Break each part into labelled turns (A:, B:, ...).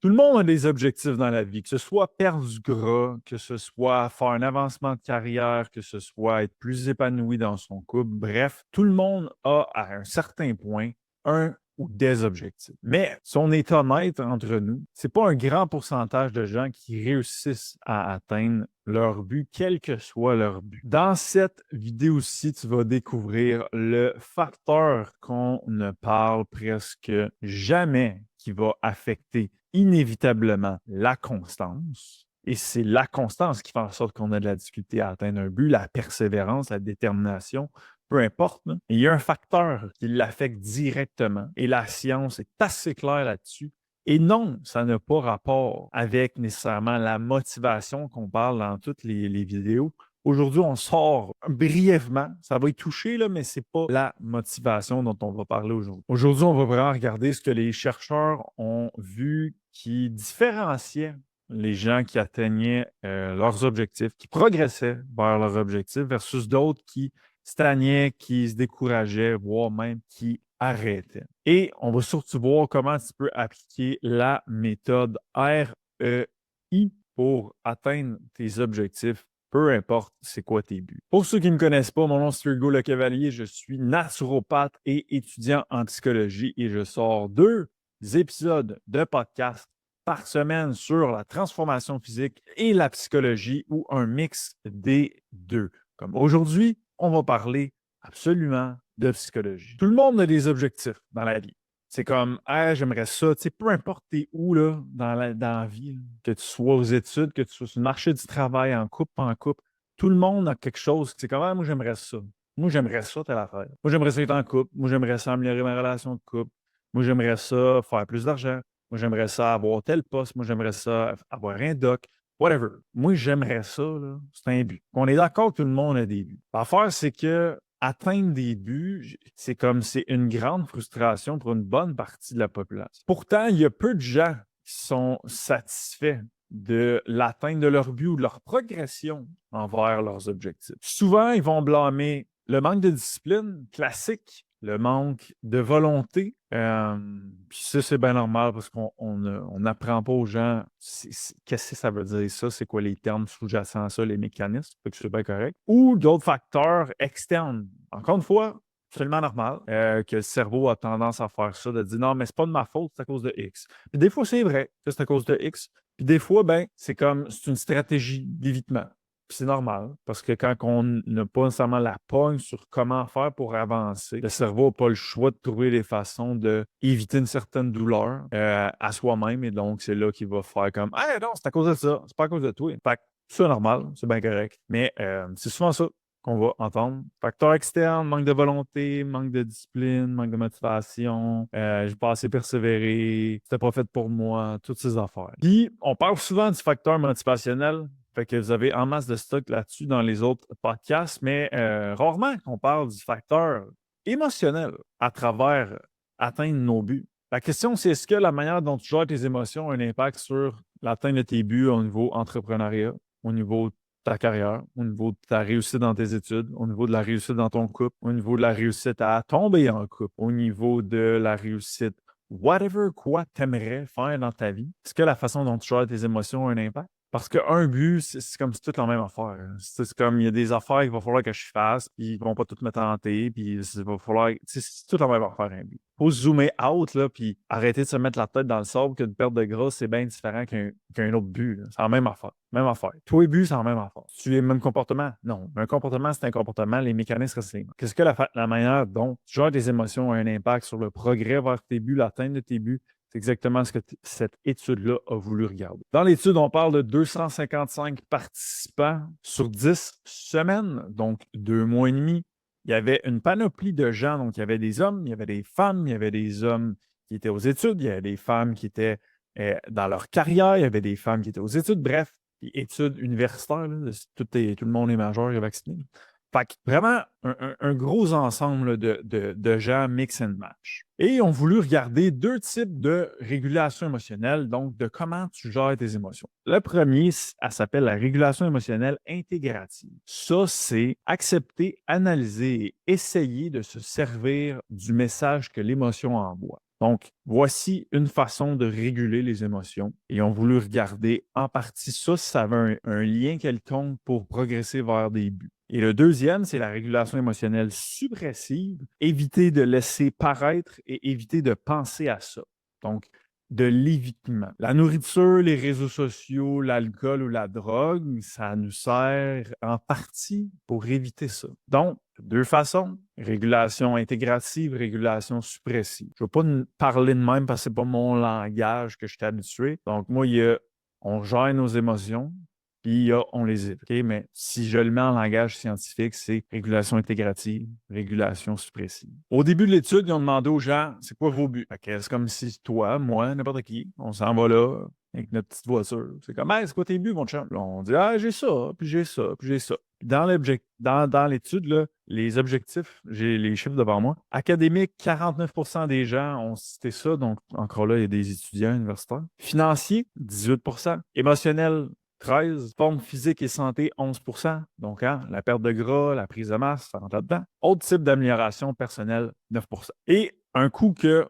A: Tout le monde a des objectifs dans la vie, que ce soit perdre du gras, que ce soit faire un avancement de carrière, que ce soit être plus épanoui dans son couple. Bref, tout le monde a à un certain point un ou des objectifs. Mais si on est honnête entre nous, c'est pas un grand pourcentage de gens qui réussissent à atteindre leur but, quel que soit leur but. Dans cette vidéo-ci, tu vas découvrir le facteur qu'on ne parle presque jamais qui va affecter inévitablement la constance. Et c'est la constance qui fait en sorte qu'on a de la difficulté à atteindre un but, la persévérance, la détermination, peu importe. Là. Il y a un facteur qui l'affecte directement et la science est assez claire là-dessus. Et non, ça n'a pas rapport avec nécessairement la motivation qu'on parle dans toutes les vidéos. Aujourd'hui, on sort brièvement. Ça va y toucher, là, mais ce n'est pas la motivation dont on va parler aujourd'hui. Aujourd'hui, on va vraiment regarder ce que les chercheurs ont vu qui différenciait les gens qui atteignaient leurs objectifs, qui progressaient vers leurs objectifs versus d'autres qui stagnaient, qui se décourageaient, voire même qui arrêtaient. Et on va surtout voir comment tu peux appliquer la méthode REI pour atteindre tes objectifs, peu importe c'est quoi tes buts. Pour ceux qui ne me connaissent pas, mon nom c'est Hugo Le Cavalier, je suis naturopathe et étudiant en psychologie et je sors 2 épisodes de podcast par semaine sur la transformation physique et la psychologie ou un mix des deux. Comme aujourd'hui, on va parler absolument de psychologie. Tout le monde a des objectifs dans la vie. C'est comme, ah, j'aimerais ça. Tu sais, peu importe t'es où là, dans la vie, là, que tu sois aux études, que tu sois sur le marché du travail, en couple, pas en couple, tout le monde a quelque chose. C'est comme, ah, moi, j'aimerais ça. Moi, j'aimerais ça, telle affaire. Moi, j'aimerais ça être en couple. Moi, j'aimerais ça améliorer ma relation de couple. Moi, j'aimerais ça faire plus d'argent. Moi, j'aimerais ça avoir tel poste. Moi, j'aimerais ça avoir un doc. Whatever. Moi, j'aimerais ça, là. C'est un but. On est d'accord que tout le monde a des buts. L'affaire, c'est que atteindre des buts, c'est une grande frustration pour une bonne partie de la population. Pourtant, il y a peu de gens qui sont satisfaits de l'atteinte de leur but ou de leur progression envers leurs objectifs. Souvent, ils vont blâmer le manque de discipline classique, le manque de volonté. Puis ça, c'est bien normal parce qu'on n'apprend pas aux gens qu'est-ce que ça veut dire ça, c'est quoi les termes sous-jacents à ça, les mécanismes, fait que c'est bien correct. Ou d'autres facteurs externes. Encore une fois, absolument normal que le cerveau a tendance à faire ça, de dire non, mais c'est pas de ma faute, c'est à cause de X. Puis des fois, c'est vrai que c'est à cause de X. Puis des fois, ben, c'est une stratégie d'évitement. Puis c'est normal, parce que quand on n'a pas nécessairement la pogne sur comment faire pour avancer, le cerveau n'a pas le choix de trouver des façons d'éviter une certaine douleur à soi-même. Et donc, c'est là qu'il va faire comme ah non, c'est à cause de ça, c'est pas à cause de toi. Fait que c'est normal, c'est bien correct. Mais c'est souvent ça qu'on va entendre. Facteur externe, manque de volonté, manque de discipline, manque de motivation, j'ai pas assez persévéré, c'était pas fait pour moi, toutes ces affaires. Puis, on parle souvent du facteur motivationnel, fait que vous avez en masse de stock là-dessus dans les autres podcasts, mais rarement on parle du facteur émotionnel à travers atteindre nos buts. La question, c'est est-ce que la manière dont tu gères tes émotions a un impact sur l'atteinte de tes buts au niveau entrepreneuriat, au niveau ta carrière, au niveau de ta réussite dans tes études, au niveau de la réussite dans ton couple, au niveau de la réussite à tomber en couple, au niveau de la réussite, whatever quoi t'aimerais faire dans ta vie. Est-ce que la façon dont tu gères tes émotions a un impact? Parce qu'un but, c'est comme si toute la même affaire. Hein. C'est comme il y a des affaires qu'il va falloir que je fasse, puis ils vont pas toutes me tenter, puis il va falloir. C'est toute la même affaire, un but. Faut zoomer out, là, puis arrêter de se mettre la tête dans le sable qu'une perte de gras, c'est bien différent qu'un autre but. Là. C'est la même affaire. Même affaire. Tous les buts, c'est la même affaire. Tu as le même comportement? Non. Un comportement, c'est un comportement. Les mécanismes restent les mêmes. Qu'est-ce que la manière dont tu gères tes émotions a un impact sur le progrès vers tes buts, l'atteinte de tes buts? C'est exactement ce que cette étude-là a voulu regarder. Dans l'étude, on parle de 255 participants sur 10 semaines, donc 2 mois et demi. Il y avait une panoplie de gens, donc il y avait des hommes, il y avait des femmes, il y avait des hommes qui étaient aux études, il y avait des femmes qui étaient dans leur carrière, il y avait des femmes qui étaient aux études, bref, études universitaires, là, tout le monde est majeur et vacciné. Fait que vraiment, un gros ensemble de gens mix and match. Et on voulu regarder 2 types de régulation émotionnelle, donc de comment tu gères tes émotions. Le premier, elle s'appelle la régulation émotionnelle intégrative. Ça, c'est accepter, analyser et essayer de se servir du message que l'émotion envoie. Donc, voici une façon de réguler les émotions. Ils ont voulu regarder en partie ça, si ça avait un lien quelconque pour progresser vers des buts. Et le deuxième, c'est la régulation émotionnelle suppressive. Éviter de laisser paraître et éviter de penser à ça. Donc, de l'évitement. La nourriture, les réseaux sociaux, l'alcool ou la drogue, ça nous sert en partie pour éviter ça. Donc, deux façons, régulation intégrative, régulation suppressive. Je ne vais pas parler de même parce que ce n'est pas mon langage que je suis habitué. Donc, moi, on gère nos émotions, puis on les évite. Okay? Mais si je le mets en langage scientifique, c'est régulation intégrative, régulation suppressive. Au début de l'étude, ils ont demandé aux gens, c'est quoi vos buts? C'est comme si toi, moi, n'importe qui, on s'en va là avec notre petite voiture. C'est comme, hey, c'est quoi tes buts, mon chum? Là, on dit, ah, j'ai ça, puis j'ai ça, puis j'ai ça. Puis dans l'étude, là, les objectifs, j'ai les chiffres devant moi. Académique, 49% des gens ont cité ça. Donc, encore là, il y a des étudiants universitaires. Financier, 18%. Émotionnel, 13. Forme physique et santé, 11%. Donc, la perte de gras, la prise de masse, ça rentre là-dedans. Autre type d'amélioration personnelle, 9%. Et un coup que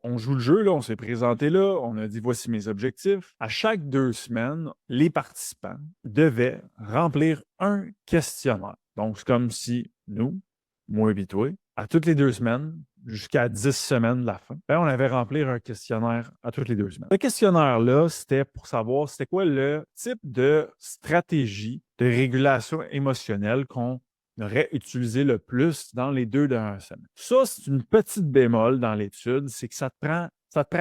A: on joue le jeu, là, on s'est présenté là, on a dit voici mes objectifs. À chaque 2 semaines, les participants devaient remplir un questionnaire. Donc, c'est comme si nous, moi et toi, à toutes les 2 semaines, jusqu'à 10 semaines de la fin, on avait rempli un questionnaire à toutes les 2 semaines. Ce questionnaire-là, c'était pour savoir c'était quoi le type de stratégie de régulation émotionnelle qu'on aurait utilisé le plus dans les 2 dernières semaines. Ça, c'est une petite bémol dans l'étude, c'est que ça te prend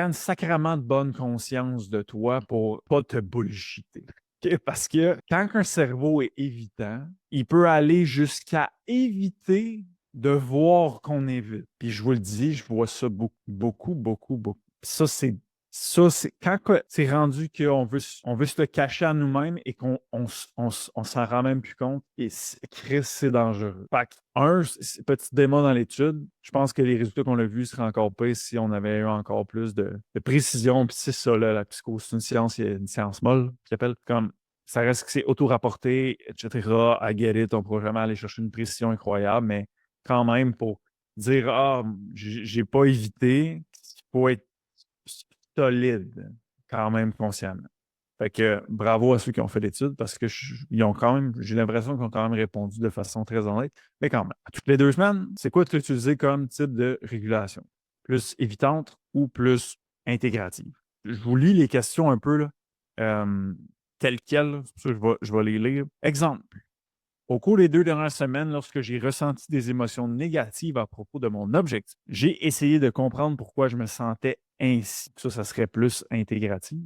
A: une sacrément de bonne conscience de toi pour pas te bullshiter. Okay? Parce que quand un cerveau est évitant, il peut aller jusqu'à éviter de voir qu'on évite. Puis je vous le dis, je vois ça beaucoup, beaucoup, beaucoup, beaucoup. Ça, c'est quand c'est rendu qu'on veut se le cacher à nous-mêmes et qu'on s'en rend même plus compte. Et Chris, c'est dangereux. Fait que, petit démo dans l'étude, je pense que les résultats qu'on a vus seraient encore pires si on avait eu encore plus de précision. Puis c'est ça, là, la psycho, c'est une science, il y a une science molle qui appelle comme ça reste que c'est auto-rapporté, etc. I get it, on ne pourra jamais aller chercher une précision incroyable, mais quand même, pour dire ah, j'ai pas évité, il faut être solide, quand même consciemment. Fait que bravo à ceux qui ont fait l'étude parce que ils ont quand même, j'ai l'impression qu'ils ont quand même répondu de façon très honnête. Mais quand même, à toutes les 2 semaines, c'est quoi tu as utilisé comme type de régulation? Plus évitante ou plus intégrative? Je vous lis les questions un peu là, telles quelles, c'est pour ça que je vais les lire. Exemple. Au cours des 2 dernières semaines, lorsque j'ai ressenti des émotions négatives à propos de mon objectif, j'ai essayé de comprendre pourquoi je me sentais ainsi. Ça serait plus intégratif,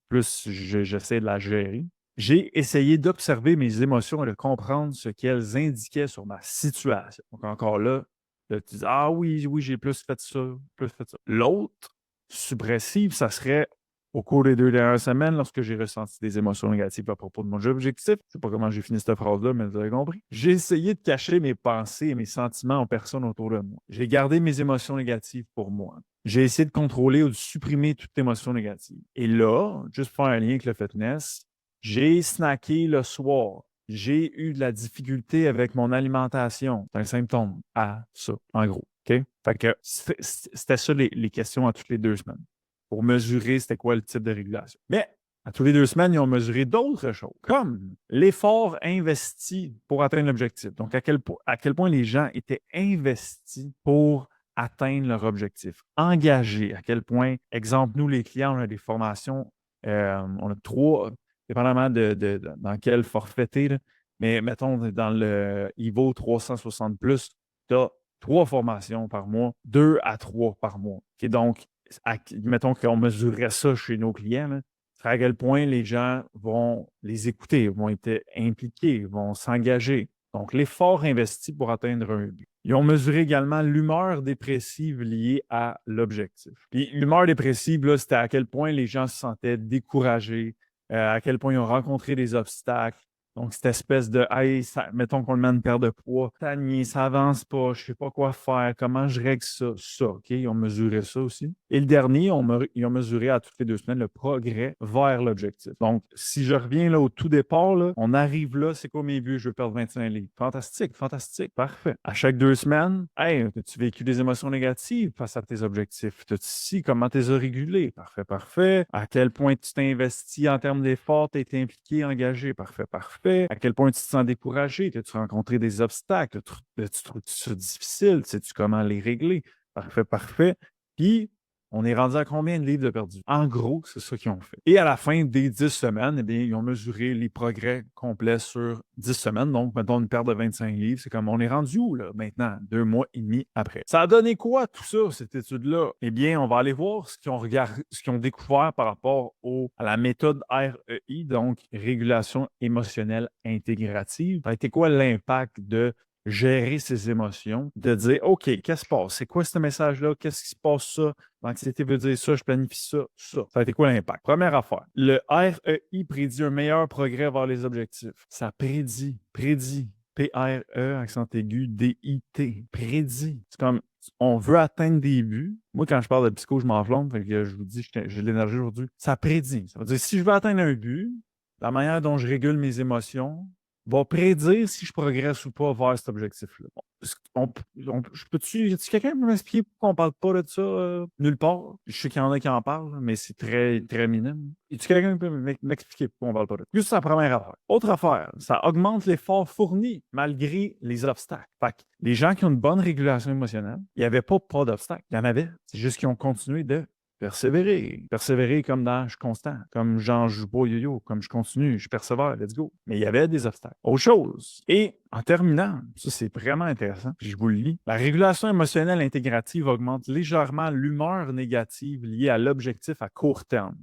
A: plus j'essaie de la gérer. J'ai essayé d'observer mes émotions et de comprendre ce qu'elles indiquaient sur ma situation. Donc encore là, tu dis, ah oui, oui, j'ai plus fait ça, plus fait ça. L'autre, suppressive, ça serait au cours des 2 dernières semaines, lorsque j'ai ressenti des émotions négatives à propos de mon objectif, je ne sais pas comment j'ai fini cette phrase-là, mais vous avez compris. J'ai essayé de cacher mes pensées et mes sentiments aux personnes autour de moi. J'ai gardé mes émotions négatives pour moi. J'ai essayé de contrôler ou de supprimer toute émotion négative. Et là, juste pour faire un lien avec le fitness, j'ai snacké le soir. J'ai eu de la difficulté avec mon alimentation. C'est un symptôme à ça, en gros. OK? Fait que c'était ça les questions à toutes les 2 semaines pour mesurer c'était quoi le type de régulation. Mais à tous les 2 semaines, ils ont mesuré d'autres choses, comme l'effort investi pour atteindre l'objectif. Donc, à quel point les gens étaient investis pour atteindre leur objectif, engagés, à quel point, exemple, nous, les clients, on a des formations, on a 3, dépendamment dans quel forfait tu es, mais mettons, dans le Evo 360 plus, tu as 3 formations par mois, 2 à 3 par mois. Okay, donc, mettons qu'on mesurerait ça chez nos clients, là, à quel point les gens vont les écouter, vont être impliqués, vont s'engager. Donc, l'effort investi pour atteindre un but. Ils ont mesuré également l'humeur dépressive liée à l'objectif. Puis l'humeur dépressive, là, c'était à quel point les gens se sentaient découragés, à quel point ils ont rencontré des obstacles, Donc, cette espèce de, hey, mettons qu'on le met une paire de poids, ça avance pas, je sais pas quoi faire, comment je règle ça, OK? Ils ont mesuré ça aussi. Et le dernier, ils ont mesuré à toutes les 2 semaines le progrès vers l'objectif. Donc, si je reviens là au tout départ, là, on arrive là, c'est quoi mes buts? Je veux perdre 25 livres. Fantastique, fantastique, parfait. À chaque 2 semaines, hey, as-tu vécu des émotions négatives face à tes objectifs? T'as-tu si, comment tu les as régulés? Parfait, parfait. À quel point tu t'es investi en termes d'efforts, tu été impliqué, engagé? Parfait, parfait. À quel point tu te sens découragé? As-tu rencontré des obstacles? Tu trouves ça difficile? Sais-tu comment les régler? Parfait, parfait. Puis, on est rendu à combien de livres de perdu? En gros, c'est ça qu'ils ont fait. Et à la fin des 10 semaines, eh bien, ils ont mesuré les progrès complets sur 10 semaines. Donc, mettons une perte de 25 livres. C'est comme, on est rendu où, là, maintenant, 2 mois et demi après? Ça a donné quoi, tout ça, cette étude-là? Eh bien, on va aller voir ce qu'ils ont découvert par rapport à la méthode REI, donc régulation émotionnelle intégrative. Ça a été quoi l'impact de gérer ses émotions, de dire, OK, qu'est-ce qui se passe? C'est quoi ce message-là? Qu'est-ce qui se passe, ça? L'anxiété veut dire ça, je planifie ça, ça. Ça a été quoi l'impact? Première affaire, le REI prédit un meilleur progrès vers les objectifs. Ça prédit. P-R-E, accent aigu, D-I-T. Prédit. C'est comme, on veut atteindre des buts. Moi, quand je parle de psycho, je m'enflamme, fait que je vous dis, j'ai de l'énergie aujourd'hui. Ça prédit. Ça veut dire, si je veux atteindre un but, la manière dont je régule mes émotions va prédire si je progresse ou pas vers cet objectif-là. Y a-t-il quelqu'un qui peut m'expliquer pourquoi on parle pas de ça nulle part? Je sais qu'il y en a qui en parlent, mais c'est très, très minime. Y a-t-il quelqu'un qui peut m'expliquer pourquoi on parle pas de ça? Juste la première affaire. Autre affaire, ça augmente l'effort fourni malgré les obstacles. Fait que les gens qui ont une bonne régulation émotionnelle, il n'y avait pas d'obstacles. Il y en avait. C'est juste qu'ils ont continué de persévérer. Persévérer comme dans je suis constant, comme genre je joue pas au yo-yo, comme je continue, je persévère, let's go. Mais il y avait des obstacles. Autre chose. Et en terminant, ça c'est vraiment intéressant, je vous le lis. La régulation émotionnelle intégrative augmente légèrement l'humeur négative liée à l'objectif à court terme.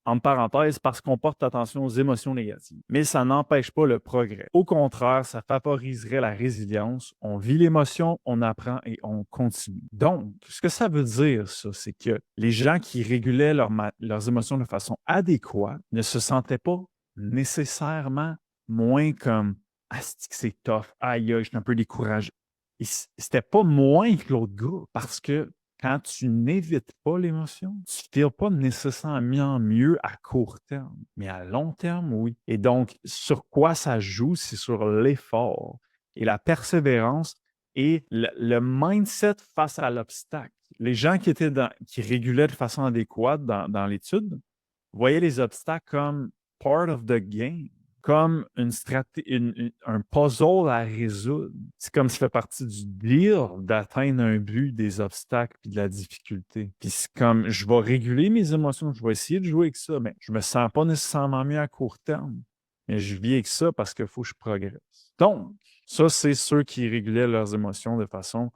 A: En parenthèse, parce qu'on porte attention aux émotions négatives. Mais ça n'empêche pas le progrès. Au contraire, ça favoriserait la résilience. On vit l'émotion, on apprend et on continue. Donc, ce que ça veut dire, ça, c'est que les gens qui régulaient leurs émotions de façon adéquate ne se sentaient pas nécessairement moins comme « Ah, c'est tough, aïe, aïe, je suis un peu découragé ». C'était pas moins que l'autre groupe parce que quand tu n'évites pas l'émotion, tu ne tires pas nécessairement mieux à court terme, mais à long terme, oui. Et donc, sur quoi ça joue, c'est sur l'effort et la persévérance et le mindset face à l'obstacle. Les gens qui régulaient de façon adéquate dans l'étude voyaient les obstacles comme part of the game, comme un puzzle à résoudre. C'est comme ça fait partie du deal d'atteindre un but, des obstacles puis de la difficulté. Puis c'est comme, je vais réguler mes émotions, je vais essayer de jouer avec ça, mais je me sens pas nécessairement mieux à court terme. Mais je vis avec ça parce qu'il faut que je progresse. Donc, ça, c'est ceux qui régulaient leurs émotions de façon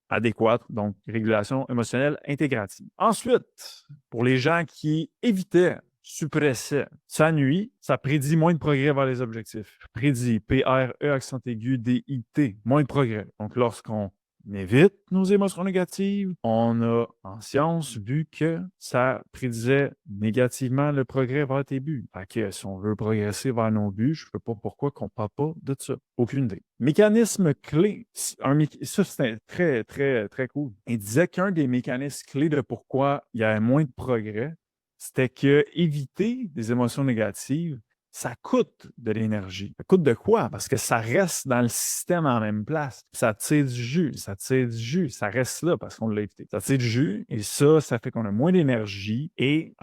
A: adéquate, donc régulation émotionnelle intégrative. Ensuite, pour les gens qui évitaient suppressait. Ça nuit, ça prédit moins de progrès vers les objectifs. Prédit, P-R-E, accent aigu, D-I-T, moins de progrès. Donc, lorsqu'on évite nos émotions négatives, on a en science vu que ça prédisait négativement le progrès vers tes buts. Fait que si on veut progresser vers nos buts, je ne sais pas pourquoi qu'on ne parle pas de ça. Aucune idée. Mécanisme clé. Ça, c'était très, très, très cool. Il disait qu'un des mécanismes clés de pourquoi il y a moins de progrès, c'était que éviter des émotions négatives, ça coûte de l'énergie. Ça coûte de quoi? Parce que ça reste dans le système en même place. Ça tire du jus, ça reste là parce qu'on l'a évité. Ça tire du jus et ça fait qu'on a moins d'énergie et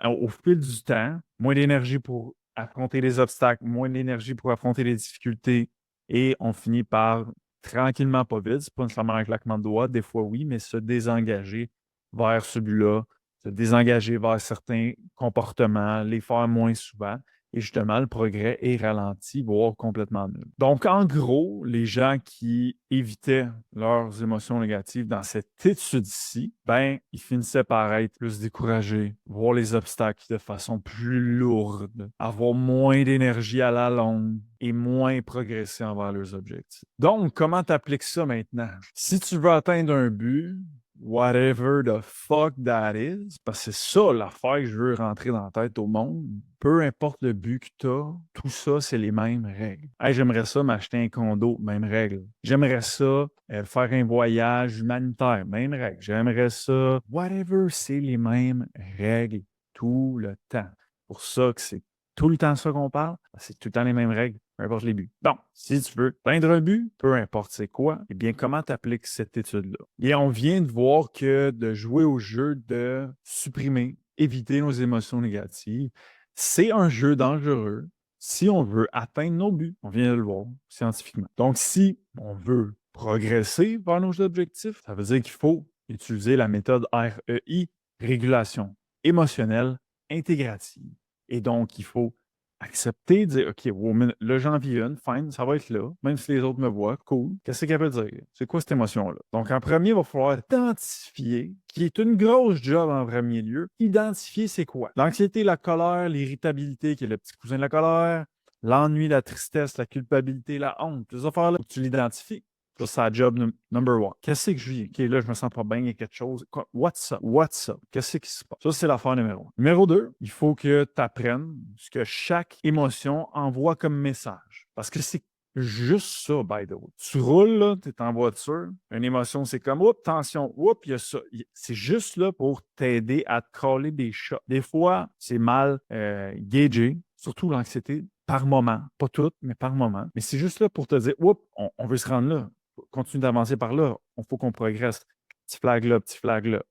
A: au fil du temps, moins d'énergie pour affronter les obstacles, moins d'énergie pour affronter les difficultés et on finit par tranquillement, pas vite, c'est pas nécessairement un claquement de doigts, des fois oui, mais se désengager vers celui-là, se désengager vers certains comportements, les faire moins souvent. Et justement, le progrès est ralenti, voire complètement nul. Donc, en gros, les gens qui évitaient leurs émotions négatives dans cette étude-ci, ben, ils finissaient par être plus découragés, voir les obstacles de façon plus lourde, avoir moins d'énergie à la longue et moins progresser envers leurs objectifs. Donc, comment tu appliques ça maintenant? Si tu veux atteindre un but, whatever the fuck that is, parce que c'est ça l'affaire que je veux rentrer dans la tête au monde. Peu importe le but que tu as, tout ça, c'est les mêmes règles. Hey, j'aimerais ça m'acheter un condo, même règle. J'aimerais ça faire un voyage humanitaire, même règle. J'aimerais ça, whatever, c'est les mêmes règles tout le temps. Pour ça que c'est tout le temps ça qu'on parle, c'est tout le temps les mêmes règles, peu importe les buts. Donc, si tu veux atteindre un but, peu importe c'est quoi, eh bien, comment tu appliques cette étude-là? Et on vient de voir que de jouer au jeu de supprimer, éviter nos émotions négatives, c'est un jeu dangereux si on veut atteindre nos buts. On vient de le voir scientifiquement. Donc, si on veut progresser vers nos objectifs, ça veut dire qu'il faut utiliser la méthode REI, régulation émotionnelle intégrative. Et donc, il faut accepter, dire, OK, wow, là, j'en vis une, fine, ça va être là, même si les autres me voient, cool. Qu'est-ce qu'elle veut dire? C'est quoi cette émotion-là? Donc, en premier, il va falloir identifier, qui est une grosse job en premier lieu, identifier c'est quoi? L'anxiété, la colère, l'irritabilité, qui est le petit cousin de la colère, l'ennui, la tristesse, la culpabilité, la honte, ces affaires-là, tu l'identifies. Ça, c'est la job number one. Qu'est-ce que je vis? OK, là, je me sens pas bien, il y a quelque chose. What's up? What's up? Qu'est-ce qui se passe? Ça, c'est l'affaire numéro un. Numéro deux, il faut que tu apprennes ce que chaque émotion envoie comme message. Parce que c'est juste ça, by the way. Tu roules, là, tu es en voiture, une émotion, c'est comme, oups, tension, oups, il y a ça. C'est juste là pour t'aider à te coller des shots. Des fois, c'est mal gagé, surtout l'anxiété, par moment. Pas toutes, mais par moment. Mais c'est juste là pour te dire, oups, on veut se rendre là. Continue d'avancer par là. Il faut qu'on progresse. Petit flag là, petit flag là.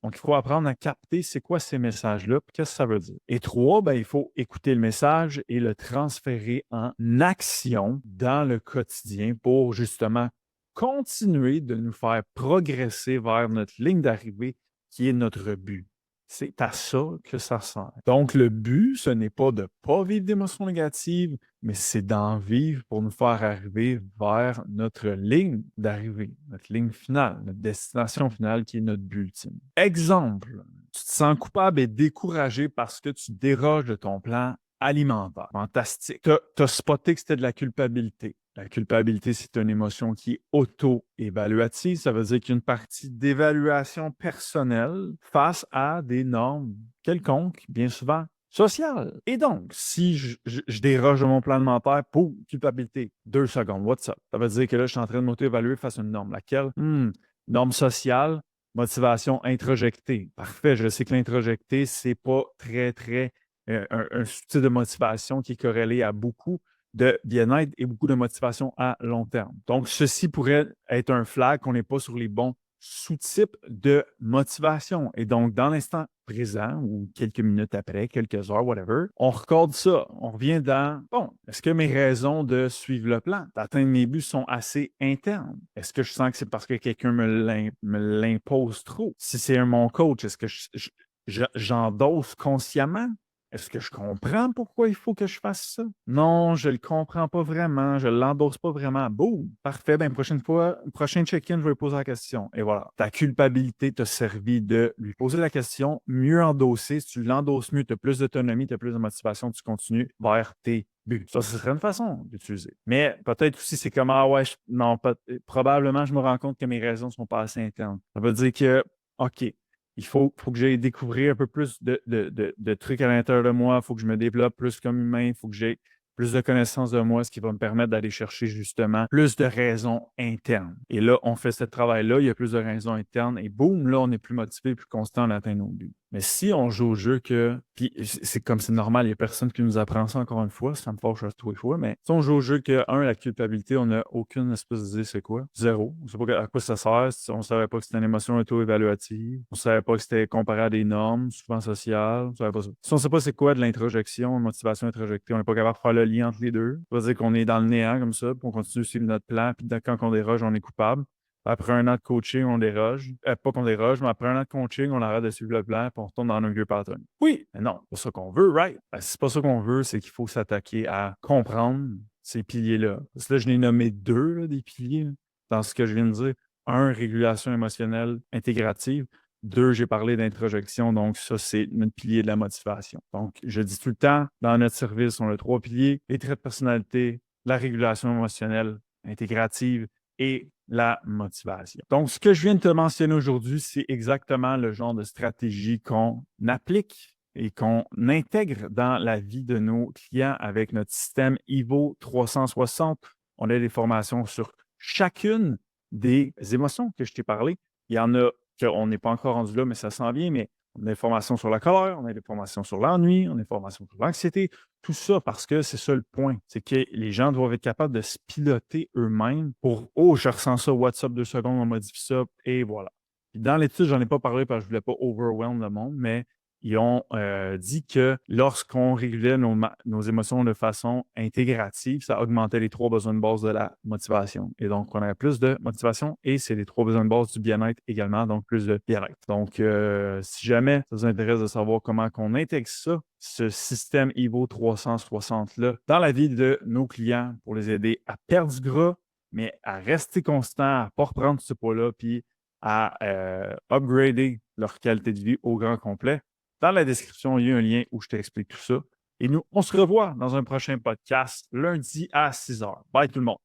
A: Donc, il faut apprendre à capter c'est quoi ces messages-là, puis qu'est-ce que ça veut dire. Et trois, ben, il faut écouter le message et le transférer en action dans le quotidien pour justement continuer de nous faire progresser vers notre ligne d'arrivée qui est notre but. C'est à ça que ça sert. Donc, le but, ce n'est pas de ne pas vivre d'émotions négatives, mais c'est d'en vivre pour nous faire arriver vers notre ligne d'arrivée, notre ligne finale, notre destination finale qui est notre but ultime. Exemple, tu te sens coupable et découragé parce que tu déroges de ton plan alimentaire. Fantastique. Tu as spoté que c'était de la culpabilité. La culpabilité, c'est une émotion qui est auto-évaluative. Ça veut dire qu'il y a une partie d'évaluation personnelle face à des normes quelconques, bien souvent sociales. Et donc, si je déroge de mon plan alimentaire pour culpabilité, 2 secondes, what's up? Ça veut dire que là, je suis en train de m'auto-évaluer face à une norme. Laquelle? Norme sociale, motivation introjectée. Parfait, je sais que l'introjecté, c'est pas très un style de motivation qui est corrélé à beaucoup de bien-être et beaucoup de motivation à long terme. Donc, ceci pourrait être un flag qu'on n'est pas sur les bons sous-types de motivation. Et donc, dans l'instant présent ou quelques minutes après, quelques heures, whatever, on recorde ça. On revient dans, bon, est-ce que mes raisons de suivre le plan, d'atteindre mes buts sont assez internes? Est-ce que je sens que c'est parce que quelqu'un me l'impose trop? Si c'est mon coach, est-ce que j'endosse consciemment? Est-ce que je comprends pourquoi il faut que je fasse ça? Non, je le comprends pas vraiment, je l'endosse pas vraiment. Boum! Parfait, ben prochaine fois, prochain check-in, je vais lui poser la question. Et voilà. Ta culpabilité t'a servi de lui poser la question, mieux endosser. Si tu l'endosses mieux, tu as plus d'autonomie, tu as plus de motivation, tu continues vers tes buts. Ça, ce serait une façon d'utiliser. Mais peut-être aussi, c'est comme, ah ouais, non, probablement, je me rends compte que mes raisons sont pas assez internes. Ça veut dire que, OK, il faut que j'aille découvrir un peu plus de trucs à l'intérieur de moi. Il faut que je me développe plus comme humain. Il faut que j'aie plus de connaissances de moi, ce qui va me permettre d'aller chercher justement plus de raisons internes. Et là, on fait ce travail-là, il y a plus de raisons internes et boum, là, on est plus motivé, plus constant, on atteint nos buts. Mais si on joue au jeu que, puis c'est comme c'est normal, il n'y a personne qui nous apprend ça encore une fois, ça me fâche à tous les fois, mais si on joue au jeu que, la culpabilité, on n'a aucune espèce d'idée c'est quoi? Zéro. On ne sait pas à quoi ça sert. On ne savait pas que c'était une émotion auto-évaluative. On ne savait pas que c'était comparé à des normes, souvent sociales. On ne savait pas ça. Si on ne sait pas c'est quoi de l'introjection, une motivation introjectée, on n'est pas capable de faire le lien entre les deux. Ça veut dire qu'on est dans le néant comme ça, puis on continue de suivre notre plan, puis quand on déroge, on est coupable. Après un an de coaching, on déroge. Pas qu'on déroge, mais après un an de coaching, on arrête de suivre le plan et on retourne dans nos vieux pattern. Oui, mais non, c'est pas ça qu'on veut, right? Ben, si c'est pas ça qu'on veut, c'est qu'il faut s'attaquer à comprendre ces piliers-là. Parce que là, je n'ai nommé deux là, des piliers là, dans ce que je viens de dire. Un, régulation émotionnelle intégrative. Deux, j'ai parlé d'introjection, donc ça, c'est notre pilier de la motivation. Donc, je dis tout le temps, dans notre service, on a trois piliers, les traits de personnalité, la régulation émotionnelle intégrative et la motivation. Donc, ce que je viens de te mentionner aujourd'hui, c'est exactement le genre de stratégie qu'on applique et qu'on intègre dans la vie de nos clients avec notre système IVO 360. On a des formations sur chacune des émotions que je t'ai parlé. Il y en a qu'on n'est pas encore rendu là, mais ça s'en vient, mais on a des formations sur la colère, on a des formations sur l'ennui, on a des formations sur l'anxiété, tout ça parce que c'est ça le point, c'est que les gens doivent être capables de se piloter eux-mêmes pour «Oh, je ressens ça, WhatsApp 2 secondes, on modifie ça, et voilà». Puis dans l'étude, j'en ai pas parlé parce que je voulais pas overwhelm le monde, mais ils ont dit que lorsqu'on régulait nos émotions de façon intégrative, ça augmentait les 3 besoins de base de la motivation. Et donc, on avait plus de motivation et c'est les 3 besoins de base du bien-être également, donc plus de bien-être. Donc, si jamais ça vous intéresse de savoir comment on intègre ça, ce système IVO 360-là, dans la vie de nos clients pour les aider à perdre du gras, mais à rester constant, à ne pas reprendre ce poids-là, puis à upgrader leur qualité de vie au grand complet. Dans la description, il y a un lien où je t'explique tout ça. Et nous, on se revoit dans un prochain podcast lundi à 6 h. Bye tout le monde.